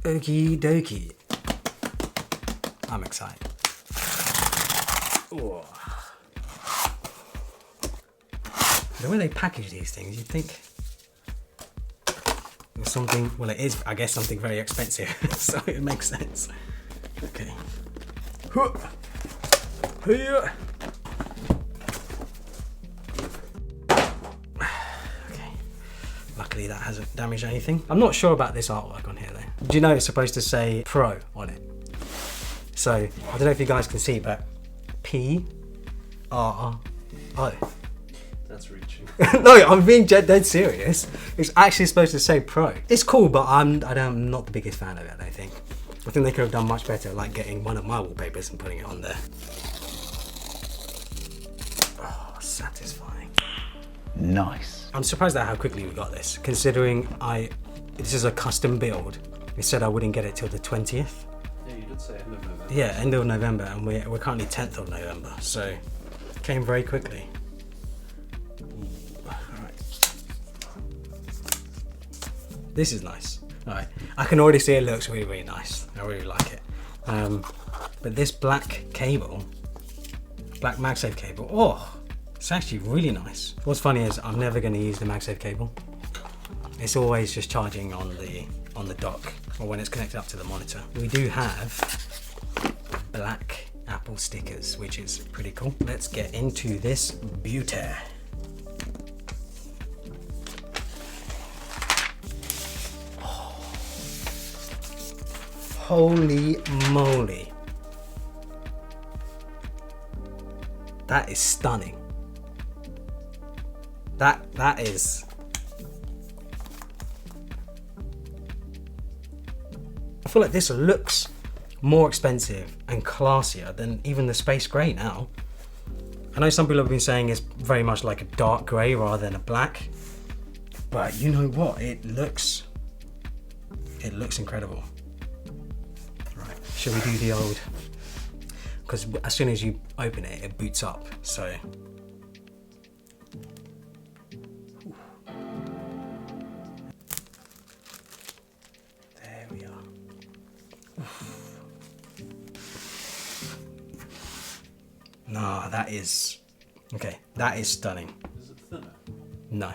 Okie dokie. I'm excited. Ooh. The way they package these things, you'd think it was something, well it is, I guess, something very expensive, so it makes sense. Okay. Okay. Luckily that hasn't damaged anything. I'm not sure about this artwork on here though. Do you know it's supposed to say Pro on it? So, I don't know if you guys can see, but P-R-O. That's reaching. No, I'm being dead serious. It's actually supposed to say Pro. It's cool, but I'm not the biggest fan of it, I don't think. I think they could have done much better, like getting one of my wallpapers and putting it on there. Oh, satisfying. Nice. I'm surprised at how quickly we got this, considering this is a custom build. They said I wouldn't get it till the 20th. Yeah, you did say end of November. Yeah, end of November, and we're currently 10th of November, so it came very quickly. This is nice. All right, I can already see it looks really, really nice. I really like it. But this black cable, black MagSafe cable, oh, it's actually really nice. What's funny is I'm never going to use the MagSafe cable. It's always just charging on the dock or when it's connected up to the monitor. We do have black Apple stickers, which is pretty cool. Let's get into this beauty. Holy moly. That is stunning. That is... I feel like this looks more expensive and classier than even the space grey now. I know some people have been saying it's very much like a dark grey rather than a black, but you know what? It looks incredible. Shall we do the old, because as soon as you open it, it boots up, so. There we are. No, that is, okay, that is stunning. Is it thinner? No.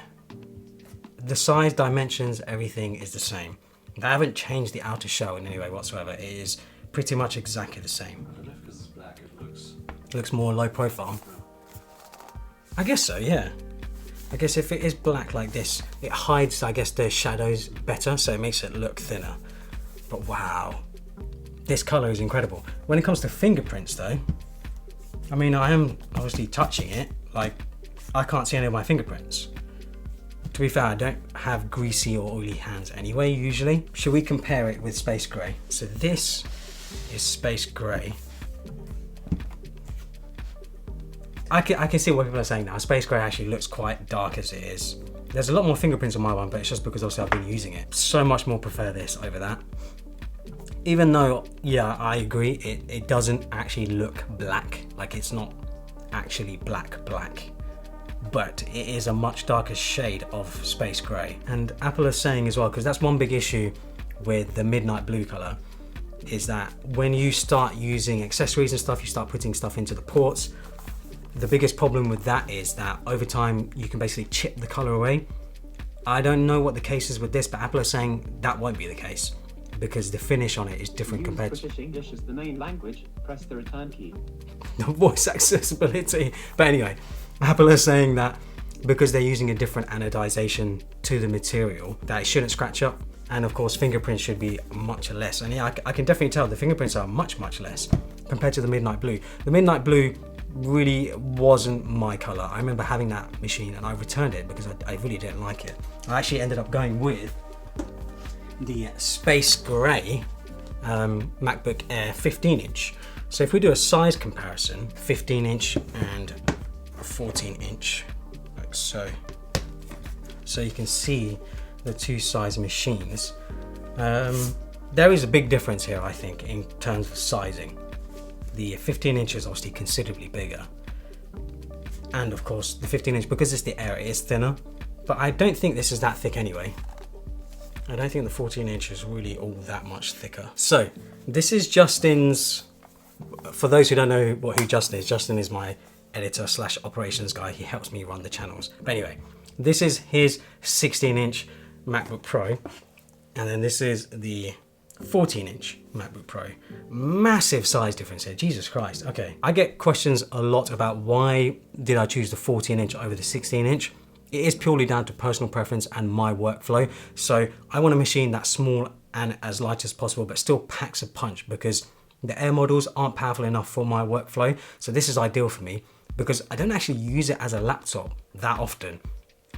The size, dimensions, everything is the same. They haven't changed the outer shell in any way whatsoever. It is pretty much exactly the same. I don't know if because it's black it looks more low profile. I guess so, yeah. I guess if it is black like this, it hides, I guess, the shadows better, so it makes it look thinner. But wow, this color is incredible. When it comes to fingerprints though, I mean, I am obviously touching it, like, I can't see any of my fingerprints. To be fair, I don't have greasy or oily hands anyway, usually. Should we compare it with Space Grey? So this is Space Grey. I can see what people are saying now. Space Grey actually looks quite dark as it is. There's a lot more fingerprints on my one, but it's just because obviously I've been using it. So much more prefer this over that. Even though, yeah, I agree, it doesn't actually look black. Like, it's not actually black. But it is a much darker shade of Space Grey. And Apple is saying as well, because that's one big issue with the midnight blue color, is that when you start using accessories and stuff, you start putting stuff into the ports, the biggest problem with that is that over time you can basically chip the color away. I don't know what the case is with this, but Apple is saying that won't be the case because the finish on it is different compared to British English as the main language, press the return key. the voice accessibility. But anyway, Apple is saying that because they're using a different anodization to the material, that it shouldn't scratch up. And of course, fingerprints should be much less. And yeah, I can definitely tell the fingerprints are much less compared to the midnight blue. The midnight blue really wasn't my color. I remember having that machine and I returned it because I really didn't like it. I actually ended up going with the Space Grey MacBook Air 15-inch. So if we do a size comparison, 15-inch and 14-inch, like so. So you can see the two size machines. There is a big difference here, I think, in terms of sizing. The 15-inch is obviously considerably bigger. And of course, the 15-inch, because it's the Air, it is thinner. But I don't think this is that thick anyway. I don't think the 14-inch is really all that much thicker. So this is Justin's, for those who don't know who Justin is my editor / operations guy. He helps me run the channels. But anyway, this is his 16-inch MacBook Pro, and then this is the 14-inch MacBook Pro. Massive size difference here, Jesus Christ. Okay, I get questions a lot about why did I choose the 14-inch over the 16-inch. It is purely down to personal preference and my workflow. So I want a machine that's small and as light as possible, but still packs a punch, because the Air models aren't powerful enough for my workflow. So this is ideal for me because I don't actually use it as a laptop that often.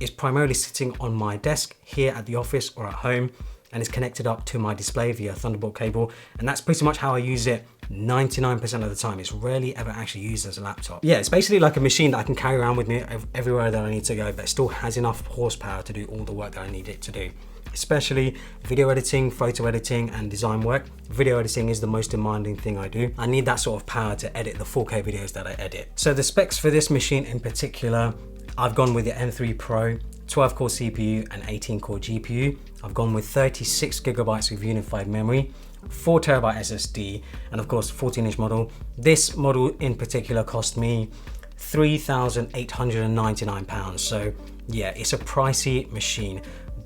It's primarily sitting on my desk here at the office or at home, and it's connected up to my display via Thunderbolt cable. And that's pretty much how I use it 99% of the time. It's rarely ever actually used as a laptop. Yeah, it's basically like a machine that I can carry around with me everywhere that I need to go, but still has enough horsepower to do all the work that I need it to do. Especially video editing, photo editing, and design work. Video editing is the most demanding thing I do. I need that sort of power to edit the 4K videos that I edit. So the specs for this machine in particular, I've gone with the M3 Pro, 12-core CPU and 18-core GPU. I've gone with 36 gigabytes of unified memory, 4 terabyte SSD, and of course 14-inch model. This model in particular cost me £3,899. So yeah, it's a pricey machine,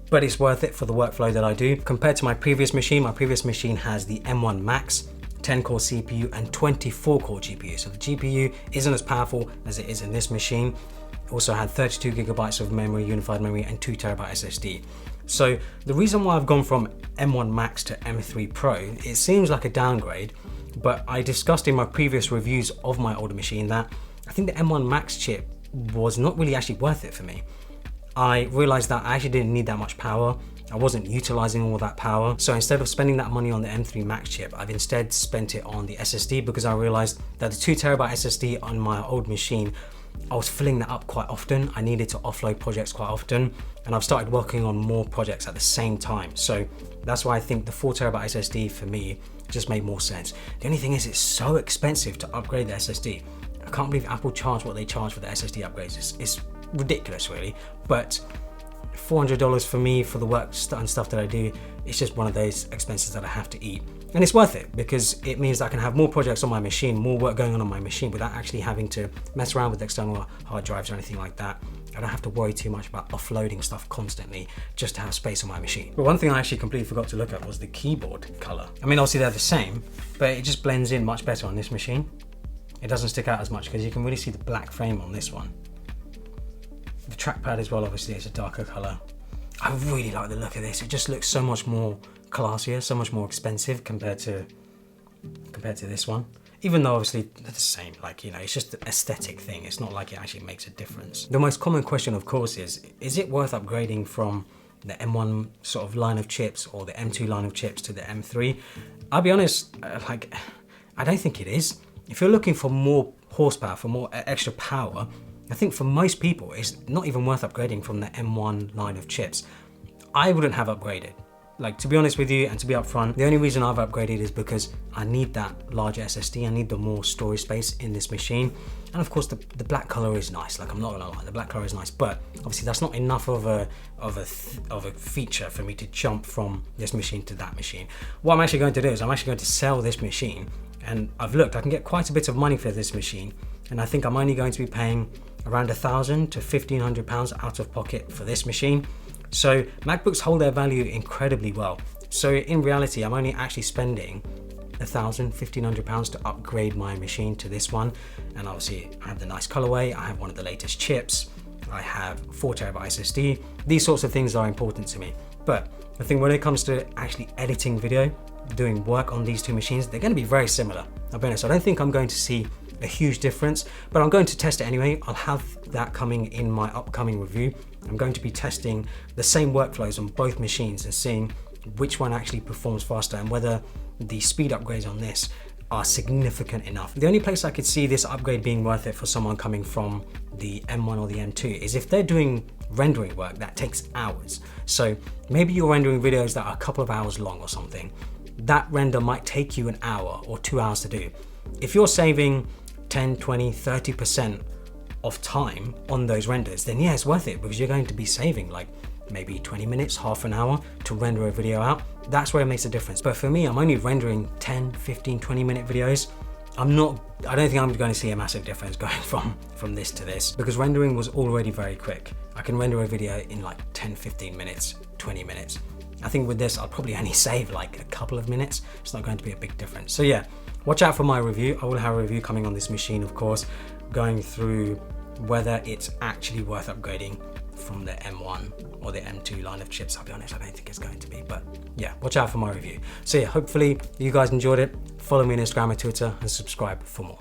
but it's worth it for the workflow that I do. Compared to my previous machine has the M1 Max, 10-core CPU and 24-core GPU. So the GPU isn't as powerful as it is in this machine. Also had 32 gigabytes of memory, unified memory, and 2 terabyte SSD. So the reason why I've gone from M1 Max to M3 Pro, it seems like a downgrade, but I discussed in my previous reviews of my older machine that I think the M1 Max chip was not really actually worth it for me. I realized that I actually didn't need that much power. I wasn't utilizing all that power. So instead of spending that money on the M3 Max chip, I've instead spent it on the SSD, because I realized that the 2 terabyte SSD on my old machine, I was filling that up quite often. I needed to offload projects quite often, and I've started working on more projects at the same time. So that's why I think the 4 terabyte SSD for me just made more sense. The only thing is, it's so expensive to upgrade the SSD. I can't believe Apple charge what they charge for the SSD upgrades. It's ridiculous really, but $400 for me for the work and stuff that I do, it's just one of those expenses that I have to eat. And it's worth it because it means that I can have more projects on my machine, more work going on my machine without actually having to mess around with external hard drives or anything like that. I don't have to worry too much about offloading stuff constantly just to have space on my machine. But one thing I actually completely forgot to look at was the keyboard color. I mean, obviously they're the same, but it just blends in much better on this machine. It doesn't stick out as much because you can really see the black frame on this one. The trackpad as well, obviously, is a darker color. I really like the look of this. It just looks so much more classier, so much more expensive compared to this one. Even though obviously they're the same, like, you know, it's just an aesthetic thing. It's not like it actually makes a difference. The most common question, of course, is it worth upgrading from the M1 sort of line of chips or the M2 line of chips to the M3? I'll be honest, I don't think it is. If you're looking for more horsepower, for more extra power, I think for most people, it's not even worth upgrading from the M1 line of chips. I wouldn't have upgraded. Like, to be honest with you and to be upfront, the only reason I've upgraded is because I need that larger SSD. I need the more storage space in this machine. And of course, the black color is nice. Like, I'm not gonna lie, the black color is nice, but obviously that's not enough of a feature for me to jump from this machine to that machine. What I'm actually going to do is I'm actually going to sell this machine, and I've looked, I can get quite a bit of money for this machine, and I think I'm only going to be paying around £1,000 to £1,500 out of pocket for this machine. So MacBooks hold their value incredibly well. So in reality, I'm only actually spending £1,000, £1,500 to upgrade my machine to this one. And obviously I have the nice colorway, I have one of the latest chips, I have 4 terabyte SSD. These sorts of things are important to me. But I think when it comes to actually editing video, doing work on these two machines, they're going to be very similar. I'll be honest, I don't think I'm going to see a huge difference, but I'm going to test it anyway. I'll have that coming in my upcoming review. I'm going to be testing the same workflows on both machines and seeing which one actually performs faster and whether the speed upgrades on this are significant enough. The only place I could see this upgrade being worth it for someone coming from the M1 or the M2 is if they're doing rendering work that takes hours. So maybe you're rendering videos that are a couple of hours long or something. That render might take you an hour or 2 hours to do. If you're saving 10, 20, 30% of time on those renders, then yeah, it's worth it because you're going to be saving like maybe 20 minutes, half an hour to render a video out, that's where it makes a difference. But for me, I'm only rendering 10, 15, 20-minute videos. I don't think I'm going to see a massive difference going from this to this, because rendering was already very quick. I can render a video in like 10, 15 minutes, 20 minutes. I think with this, I'll probably only save like a couple of minutes. It's not going to be a big difference. So yeah, watch out for my review. I will have a review coming on this machine, of course, going through whether it's actually worth upgrading from the M1 or the M2 line of chips. I'll be honest, I don't think it's going to be, but yeah, watch out for my review. So yeah, hopefully you guys enjoyed it. Follow me on Instagram and Twitter and subscribe for more.